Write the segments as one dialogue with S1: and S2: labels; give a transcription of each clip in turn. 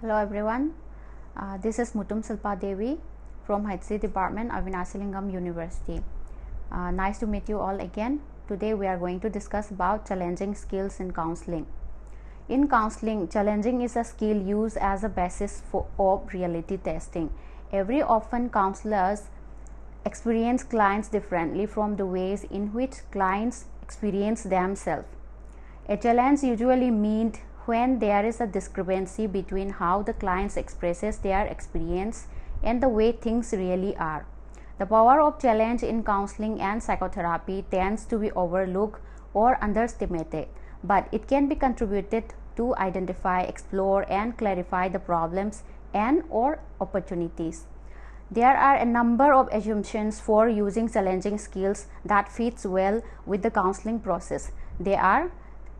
S1: Hello everyone, this is Mutum Silpa Devi from History Department of Counselling University. Nice to meet you all again. Today we are going to discuss about challenging skills in counseling. In counseling, challenging is a skill used as a basis of reality testing. Every often counselors experience clients differently from the ways in which clients experience themselves. A challenge usually means when there is a discrepancy between how the client expresses their experience and the way things really are. The power of challenge in counseling and psychotherapy tends to be overlooked or underestimated, but it can be contributed to identify, explore, and clarify the problems and or opportunities. There are a number of assumptions for using challenging skills that fits well with the counseling process. They are: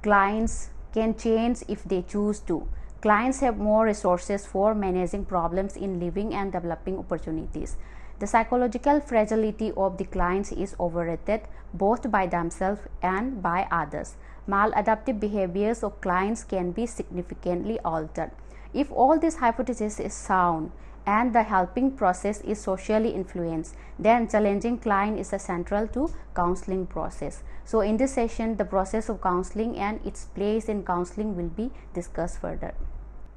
S1: clients can change if they choose to. Clients have more resources for managing problems in living and developing opportunities. The psychological fragility of the clients is overrated both by themselves and by others. Maladaptive behaviors of clients can be significantly altered. If all this hypothesis is sound and the helping process is socially influenced, then challenging client is central to counseling process. So in this session, the process of counseling and its place in counseling will be discussed further.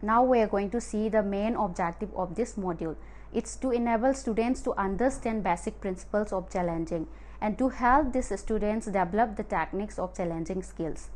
S1: Now we are going to see the main objective of this module. It's to enable students to understand basic principles of challenging and to help these students develop the techniques of challenging skills.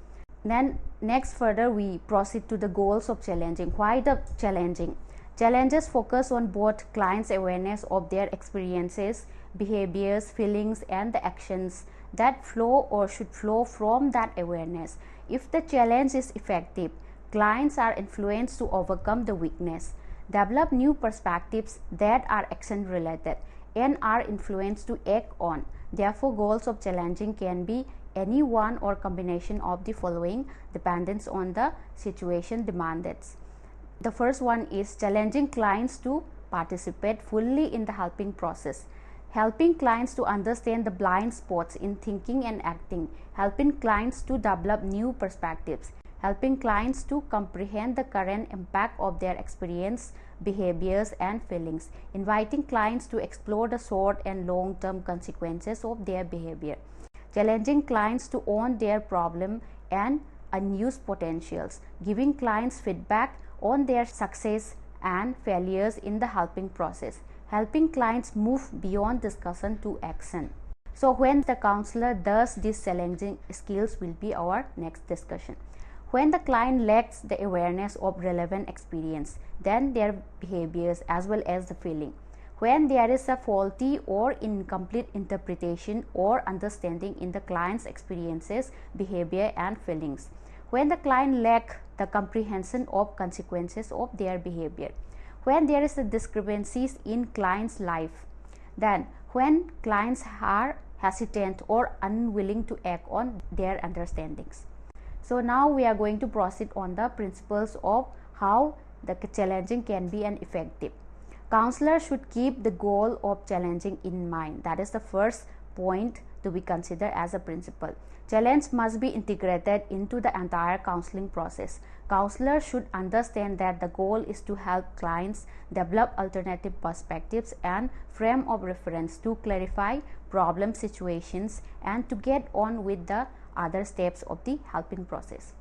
S1: Then next further we proceed to the goals of challenging. Why the challenging? Challenges focus on both clients' awareness of their experiences, behaviors, feelings, and the actions that flow or should flow from that awareness. If the challenge is effective, clients are influenced to overcome the weakness, develop new perspectives that are action related, and are influenced to act on. Therefore, goals of challenging can be any one or combination of the following, dependence on the situation demanded. The first one is challenging clients to participate fully in the helping process. Helping clients to understand the blind spots in thinking and acting. Helping clients to develop new perspectives. Helping clients to comprehend the current impact of their experience, behaviors, and feelings. Inviting clients to explore the short and long-term consequences of their behavior. Challenging clients to own their problem and unused potentials. Giving clients feedback on their success and failures in the helping process. Helping clients move beyond discussion to action. So when the counselor does these challenging skills will be our next discussion. When the client lacks the awareness of relevant experience, then their behaviors as well as the feeling. When there is a faulty or incomplete interpretation or understanding in the client's experiences, behavior, and feelings. When the client lacks the comprehension of consequences of their behavior. When there is a discrepancies in client's life. Then when clients are hesitant or unwilling to act on their understandings. So now we are going to proceed on the principles of how the challenging can be an effective. Counselors should keep the goal of challenging in mind. That is the first point to be considered as a principle. Challenge must be integrated into the entire counseling process. Counselors should understand that the goal is to help clients develop alternative perspectives and frame of reference to clarify problem situations and to get on with the other steps of the helping process.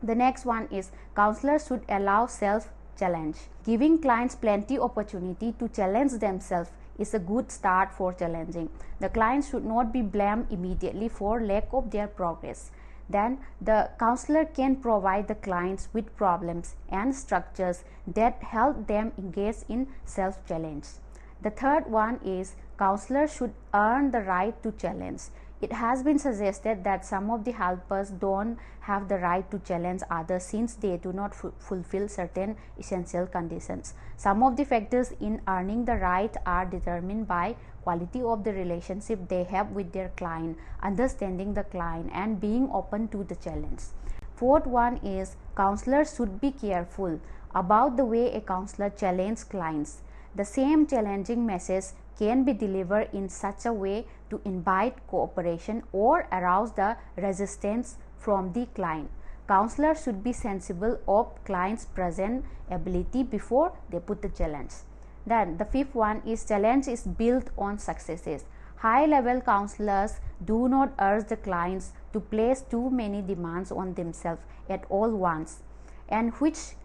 S1: The next one is counselors should allow self-challenge. Giving clients plenty opportunity to challenge themselves is a good start for challenging. The client should not be blamed immediately for lack of their progress. Then the counselor can provide the clients with problems and structures that help them engage in self-challenge. The third one is counselors should earn the right to challenge. It has been suggested that some of the helpers don't have the right to challenge others since they do not fulfill certain essential conditions. Some of the factors in earning the right are determined by quality of the relationship they have with their client, understanding the client, and being open to the challenge. Fourth one is counselors should be careful about the way a counselor challenges clients. The same challenging message can be delivered in such a way to invite cooperation or arouse the resistance from the client. Counselors should be sensible of clients' present ability before they put the challenge. Then the fifth one is challenge is built on successes. High-level counselors do not urge the clients to place too many demands on themselves at all once, and which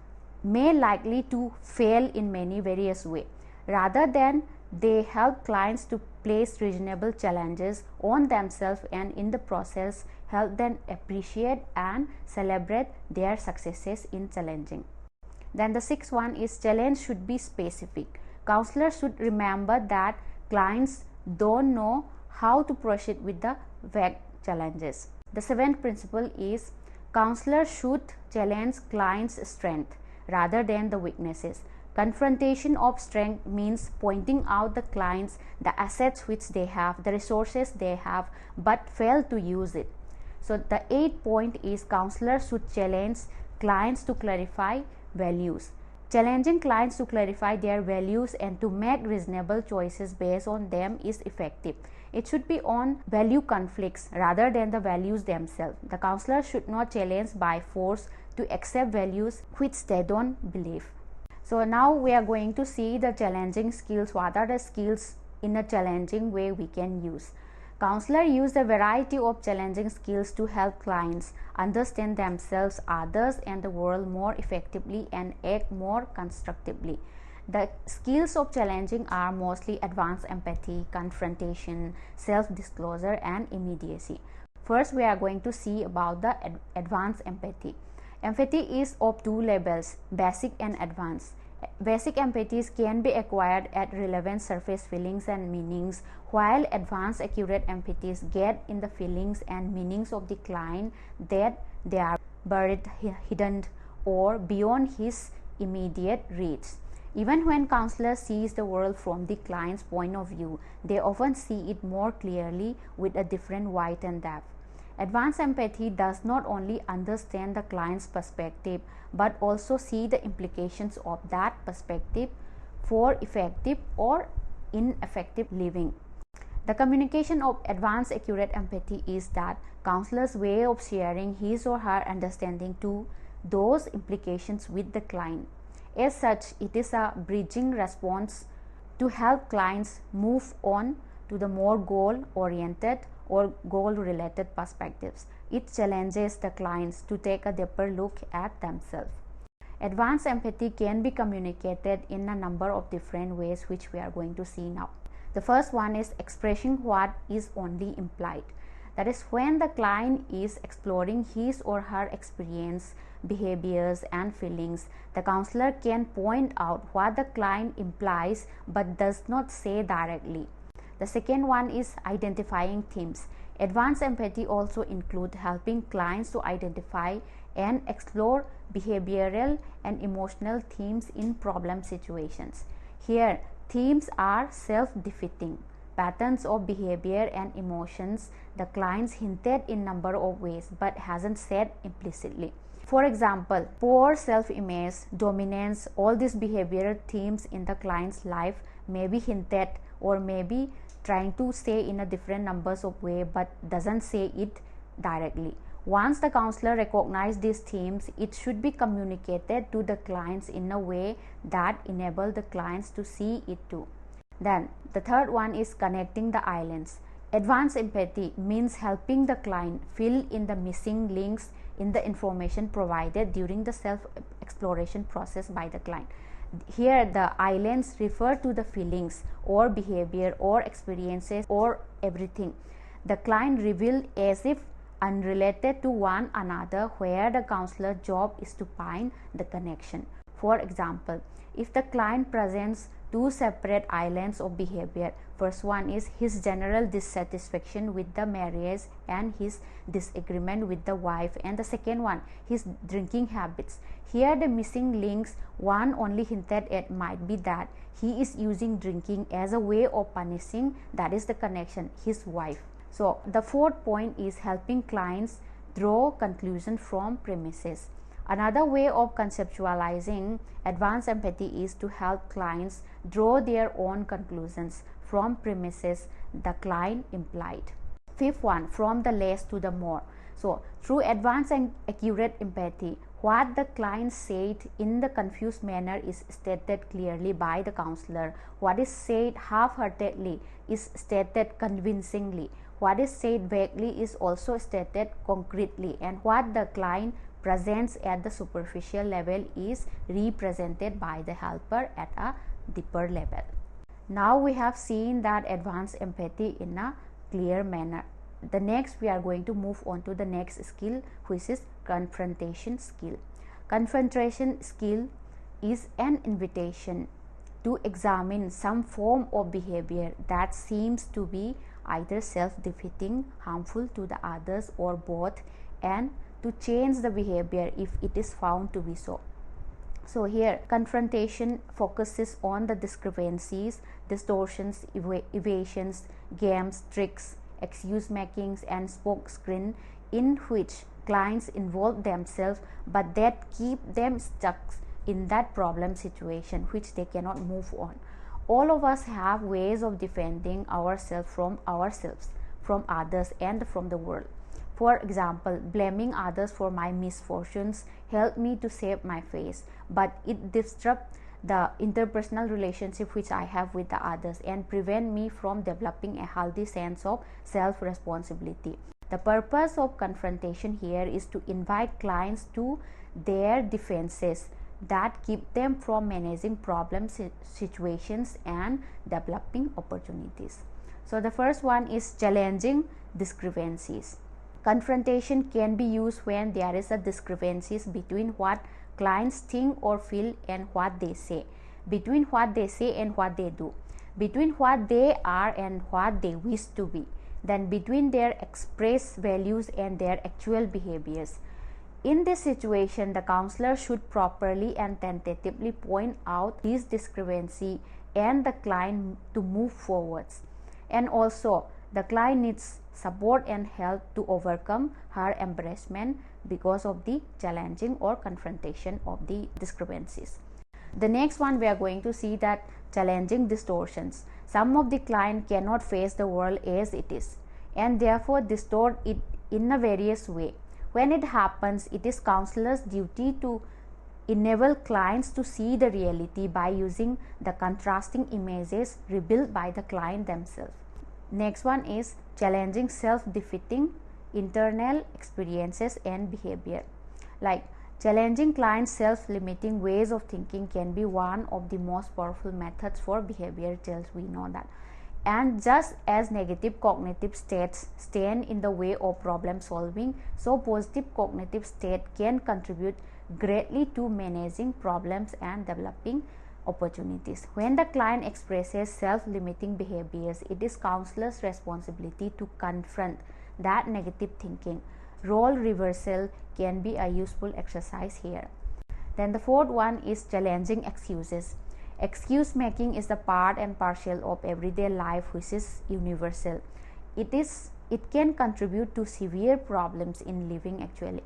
S1: may likely to fail in many various ways. Rather than they help clients to place reasonable challenges on themselves, and in the process help them appreciate and celebrate their successes in challenging. Then the sixth one is challenge should be specific. Counselors should remember that clients don't know how to proceed with the vague challenges. The seventh principle is counselors should challenge clients' strength rather than the weaknesses. Confrontation of strength means pointing out the clients the assets which they have, the resources they have, but fail to use it. So the eighth point is counselors should challenge clients to clarify values. Challenging clients to clarify their values and to make reasonable choices based on them is effective. It should be on value conflicts rather than the values themselves. The counselor should not challenge by force to accept values which they don't believe. So now we are going to see the challenging skills. What are the skills in a challenging way we can use? Counselors use a variety of challenging skills to help clients understand themselves, others, and the world more effectively and act more constructively. The skills of challenging are mostly advanced empathy, confrontation, self-disclosure, and immediacy. First, we are going to see about the advanced empathy. Empathy is of two levels, basic and advanced. Basic empathies can be acquired at relevant surface feelings and meanings, while advanced accurate empathies get in the feelings and meanings of the client that they are buried, hidden, or beyond his immediate reach. Even when counselors sees the world from the client's point of view, they often see it more clearly with a different width and depth. Advanced empathy does not only understand the client's perspective but also see the implications of that perspective for effective or ineffective living. The communication of advanced accurate empathy is that counselor's way of sharing his or her understanding to those implications with the client. As such, it is a bridging response to help clients move on to the more goal-oriented or goal-related perspectives. It challenges the clients to take a deeper look at themselves. Advanced empathy can be communicated in a number of different ways, which we are going to see now. The first one is expressing what is only implied. That is, when the client is exploring his or her experience, behaviors, and feelings, the counselor can point out what the client implies but does not say directly. The second one is identifying themes. Advanced empathy also includes helping clients to identify and explore behavioral and emotional themes in problem situations. Here, themes are self-defeating patterns of behavior and emotions the clients hinted in number of ways but hasn't said implicitly. For example, poor self-image, dominance, all these behavioral themes in the client's life may be hinted or may be trying to say in a different numbers of way but doesn't say it directly. Once the counselor recognizes these themes, it should be communicated to the clients in a way that enables the clients to see it too. Then the third one is connecting the islands. Advanced empathy means helping the client fill in the missing links in the information provided during the self-exploration process by the client. Here the islands refer to the feelings or behavior or experiences or everything the client revealed as if unrelated to one another, where the counselor's job is to find the connection. For example, if the client presents two separate islands of behavior, first one is his general dissatisfaction with the marriage and his disagreement with the wife, and the second one his drinking habits. Here the missing links, one only hinted at, might be that he is using drinking as a way of punishing, that is the connection, his wife. So the fourth point is helping clients draw conclusion from premises. Another way of conceptualizing advanced empathy is to help clients draw their own conclusions from premises the client implied. fifth one, from the less to the more. So through advanced and accurate empathy, what the client said in the confused manner is stated clearly by the counselor. What is said half-heartedly is stated convincingly. What is said vaguely is also stated concretely, and what the client presents at the superficial level is represented by the helper at a deeper level. Now we have seen that advanced empathy in a clear manner. The next, we are going to move on to the next skill, which is confrontation skill. Confrontation skill is an invitation to examine some form of behavior that seems to be either self-defeating, harmful to the others, or both, and to change the behavior if it is found to be so. So here, confrontation focuses on the discrepancies, distortions, evasions, games, tricks, excuse makings, and smokescreen in which clients involve themselves, but that keep them stuck in that problem situation which they cannot move on. All of us have ways of defending ourselves, from others, and from the world. For example, blaming others for my misfortunes helped me to save my face, but it disrupts the interpersonal relationship which I have with the others and prevent me from developing a healthy sense of self-responsibility. The purpose of confrontation here is to invite clients to their defenses that keep them from managing problem situations and developing opportunities. So the first one is challenging discrepancies. Confrontation can be used when there is a discrepancies between what clients think or feel and what they say, between what they say and what they do, between what they are and what they wish to be, then between their expressed values and their actual behaviors. In this situation, the counselor should properly and tentatively point out this discrepancy and the client to move forwards. And also, the client needs support and help to overcome her embarrassment because of the challenging or confrontation of the discrepancies. The next one, we are going to see that challenging distortions. Some of the client cannot face the world as it is and therefore distort it in a various way. When it happens, it is counselor's duty to enable clients to see the reality by using the contrasting images revealed by the client themselves. Next one is challenging self-defeating internal experiences and behavior. Like challenging clients' self-limiting ways of thinking can be one of the most powerful methods for behavior change. We know that. And just as negative cognitive states stand in the way of problem solving, so positive cognitive state can contribute greatly to managing problems and developing opportunities. When the client expresses self-limiting behaviors, it is counselor's responsibility to confront that negative thinking. Role reversal can be a useful exercise here. Then the fourth one is challenging excuses. Excuse making is the part and parcel of everyday life which is universal. It can contribute to severe problems in living actually.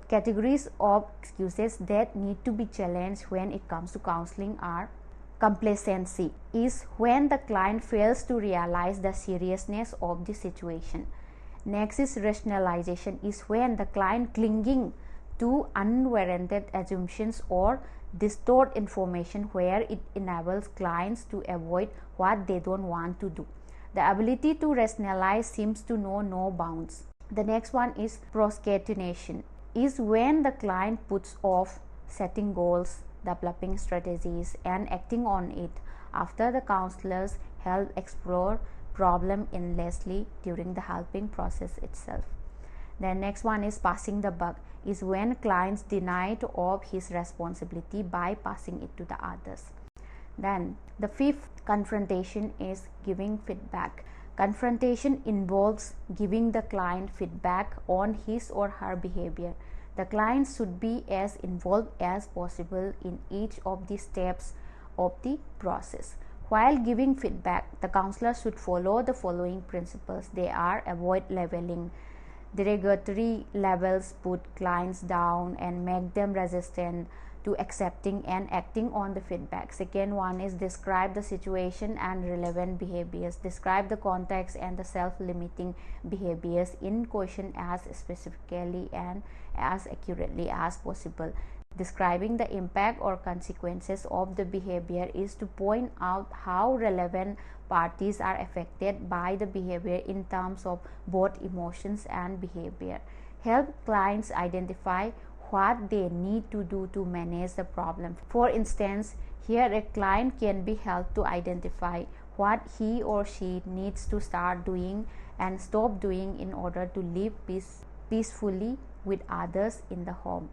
S1: Categories of excuses that need to be challenged when it comes to counseling are: complacency is when the client fails to realize the seriousness of the situation. Next is rationalization, is when the client clinging to unwarranted assumptions or distort information where it enables clients to avoid what they don't want to do. The ability to rationalize seems to know no bounds. The next one is procrastination, is when the client puts off setting goals, developing strategies, and acting on it after the counselors help explore problem endlessly during the helping process itself. The next one is passing the buck, is when clients deny of his responsibility by passing it to the others. Then the fifth confrontation is giving feedback. Confrontation involves giving the client feedback on his or her behavior. The client should be as involved as possible in each of the steps of the process. While giving feedback, the counselor should follow the following principles. They are: avoid labeling. Derogatory labels put clients down and make them resistant to accepting and acting on the feedback. Second one is describe the situation and relevant behaviors. Describe the context and the self-limiting behaviors in question as specifically and as accurately as possible. Describing the impact or consequences of the behavior is to point out how relevant parties are affected by the behavior in terms of both emotions and behavior. Help clients identify what they need to do to manage the problem. For instance, here a client can be helped to identify what he or she needs to start doing and stop doing in order to live peacefully with others in the home.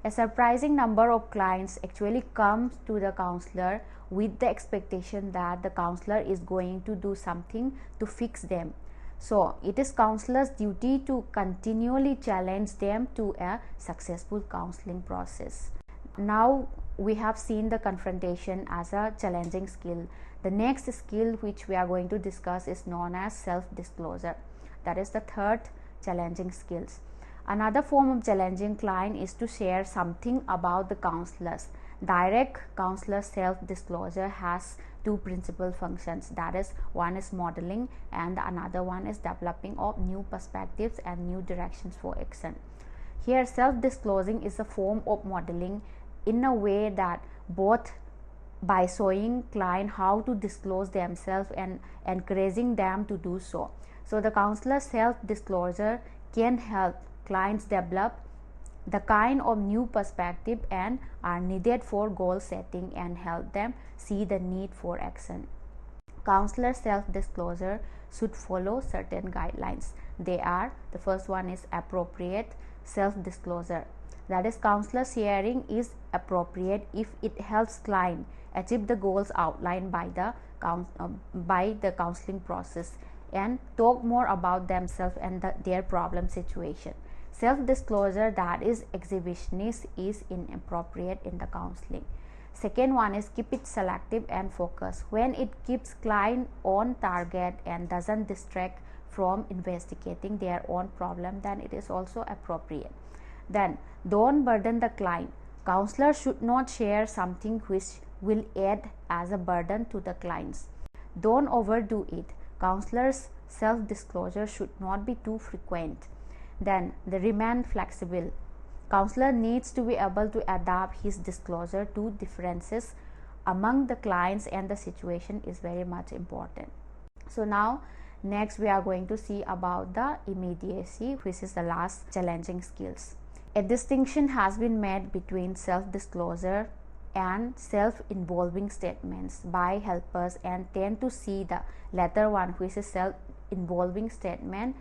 S1: A surprising number of clients actually come to the counselor with the expectation that the counselor is going to do something to fix them. So it is counselor's duty to continually challenge them to a successful counseling process. Now we have seen the confrontation as a challenging skill. The next skill which we are going to discuss is known as self-disclosure. That is the third challenging skills. Another form of challenging client is to share something about the counselors. Direct counselor self-disclosure has two principal functions. That is, one is modeling and another one is developing of new perspectives and new directions for action. Here, self-disclosing is a form of modeling in a way that both by showing client how to disclose themselves and encouraging them to do so. So the counselor self-disclosure can help clients develop the kind of new perspective and are needed for goal setting and help them see the need for action. Counselor self-disclosure should follow certain guidelines. They are, the first one is appropriate self-disclosure. That is, counselor sharing is appropriate if it helps client achieve the goals outlined by the counseling process and talk more about themselves and their problem situation. Self-disclosure that is exhibitionist is inappropriate in the counseling. Second one is keep it selective and focused. When it keeps client on target and doesn't distract from investigating their own problem, then it is also appropriate. Then don't burden the client. Counselor should not share something which will add as a burden to the clients. Don't overdo it. Counselor's self-disclosure should not be too frequent. Then they remain flexible. Counselor needs to be able to adapt his disclosure to differences among the clients and the situation is very much important. So now next we are going to see about the immediacy, which is the last challenging skills. A distinction has been made between self-disclosure and self-involving statements by helpers and tend to see the latter one, which is self-involving statement,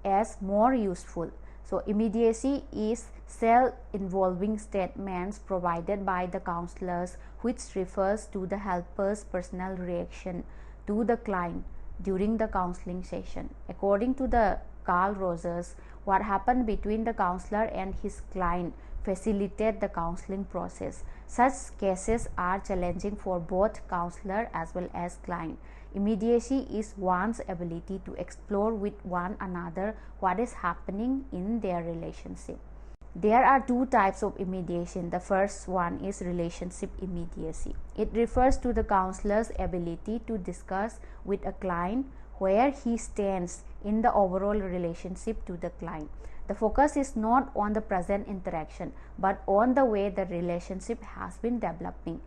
S1: as more useful. So immediacy is self-involving statements provided by the counselors which refers to the helper's personal reaction to the client during the counseling session. According to the Carl Rogers, what happened between the counselor and his client facilitate the counseling process. Such cases are challenging for both counselor as well as client. Immediacy is one's ability to explore with one another what is happening in their relationship. There are two types of immediation. The first one is relationship immediacy. It refers to the counselor's ability to discuss with a client where he stands in the overall relationship to the client. The focus is not on the present interaction but on the way the relationship has been developing.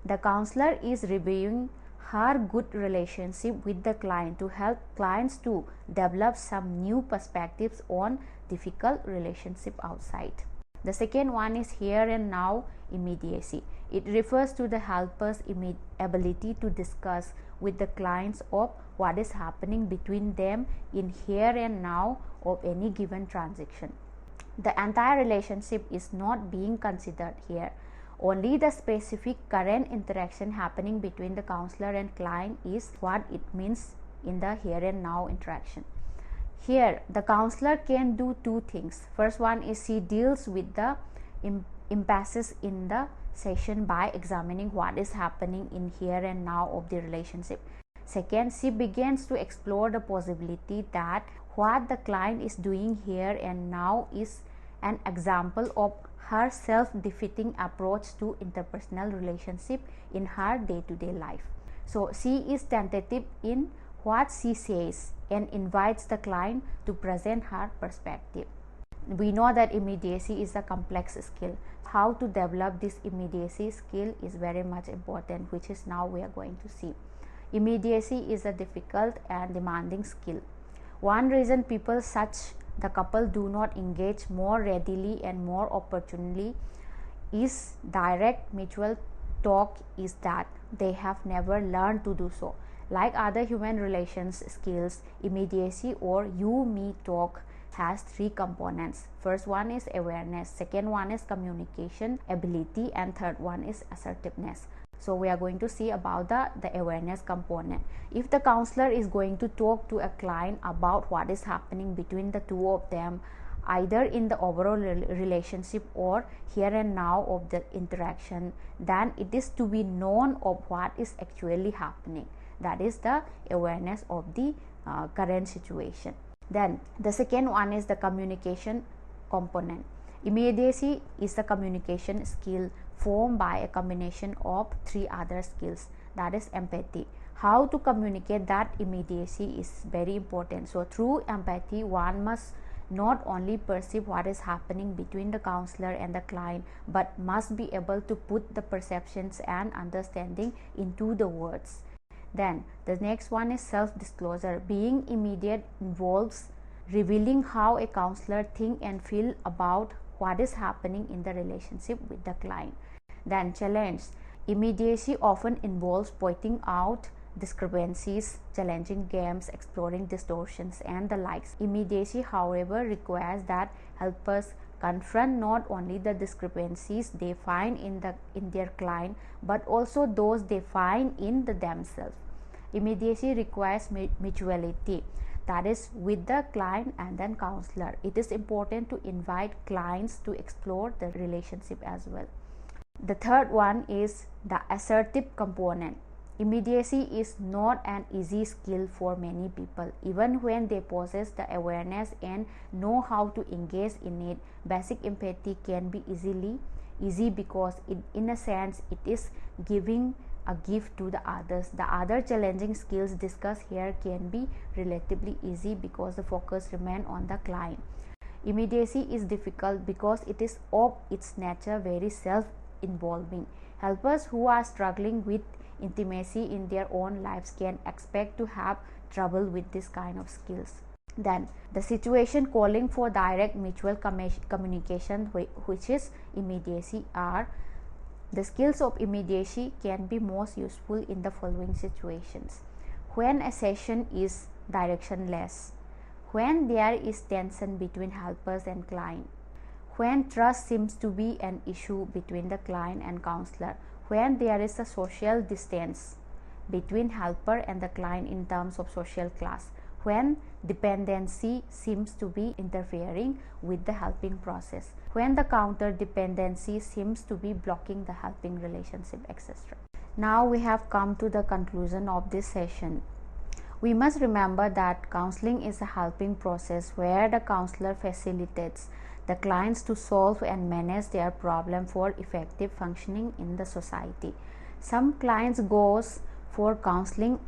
S1: The counselor is reviewing her good relationship with the client to help clients to develop some new perspectives on difficult relationship outside. The second one is here and now immediacy. It refers to the helper's ability to discuss with the clients of what is happening between them in here and now of any given transaction. The entire relationship is not being considered here. Only the specific current interaction happening between the counselor and client is what it means in the here and now interaction. Here, the counselor can do two things. First one is she deals with the impasses in the session by examining what is happening in here and now of the relationship. Second, she begins to explore the possibility that what the client is doing here and now is an example of her self-defeating approach to interpersonal relationship in her day-to-day life. So she is tentative in what she says and invites the client to present her perspective. We know that immediacy is a complex skill. How to develop this immediacy skill is very much important, which is now we are going to see. Immediacy is a difficult and demanding skill. One reason people such the couple do not engage more readily and more opportunely is direct mutual talk is that they have never learned to do so. Like other human relations skills, immediacy or you-me talk has three components. First one is awareness, second one is communication ability, and third one is assertiveness. So we are going to see about the awareness component. If the counselor is going to talk to a client about what is happening between the two of them, either in the overall relationship or here and now of the interaction, then it is to be known of what is actually happening. That is the awareness of the current situation. Then the second one is the communication component. Immediacy is the communication skill formed by a combination of three other skills, that is empathy. How to communicate that immediacy is very important. So through empathy, one must not only perceive what is happening between the counselor and the client, but must be able to put the perceptions and understanding into the words. Then the next one is self-disclosure. Being immediate involves revealing how a counselor think and feel about what is happening in the relationship with the client. Then challenge. Immediacy often involves pointing out discrepancies, challenging games, exploring distortions, and the likes. Immediacy, however, requires that helpers confront not only the discrepancies they find in their client, but also those they find in themselves. Immediacy requires mutuality, that is with the client and then counselor. It is important to invite clients to explore the relationship as well. The third one is the assertive component. Immediacy is not an easy skill for many people. Even when they possess the awareness and know how to engage in it, basic empathy can be easy because in a sense it is giving a gift to the others. The other challenging skills discussed here can be relatively easy because the focus remains on the client. Immediacy is difficult because it is of its nature very self-involving. Helpers who are struggling with intimacy in their own lives can expect to have trouble with this kind of skills. Then the situation calling for direct mutual communication, which is immediacy, are the skills of immediacy can be most useful in the following situations: when a session is directionless, when there is tension between helpers and client, when trust seems to be an issue between the client and counselor, when there is a social distance between helper and the client in terms of social class, when dependency seems to be interfering with the helping process, when the counter dependency seems to be blocking the helping relationship, etc. Now we have come to the conclusion of this session. We must remember that counseling is a helping process where the counselor facilitates the clients to solve and manage their problem for effective functioning in the society. Some clients goes for counseling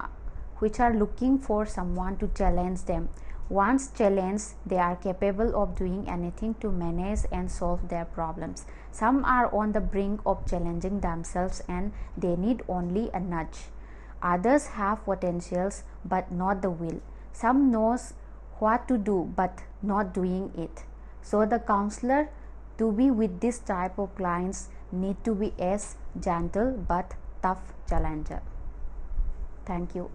S1: which are looking for someone to challenge them. Once challenged, they are capable of doing anything to manage and solve their problems. Some are on the brink of challenging themselves and they need only a nudge. Others have potentials but not the will. Some knows what to do but not doing it. So the counselor to be with this type of clients need to be as gentle but tough challenger. Thank you.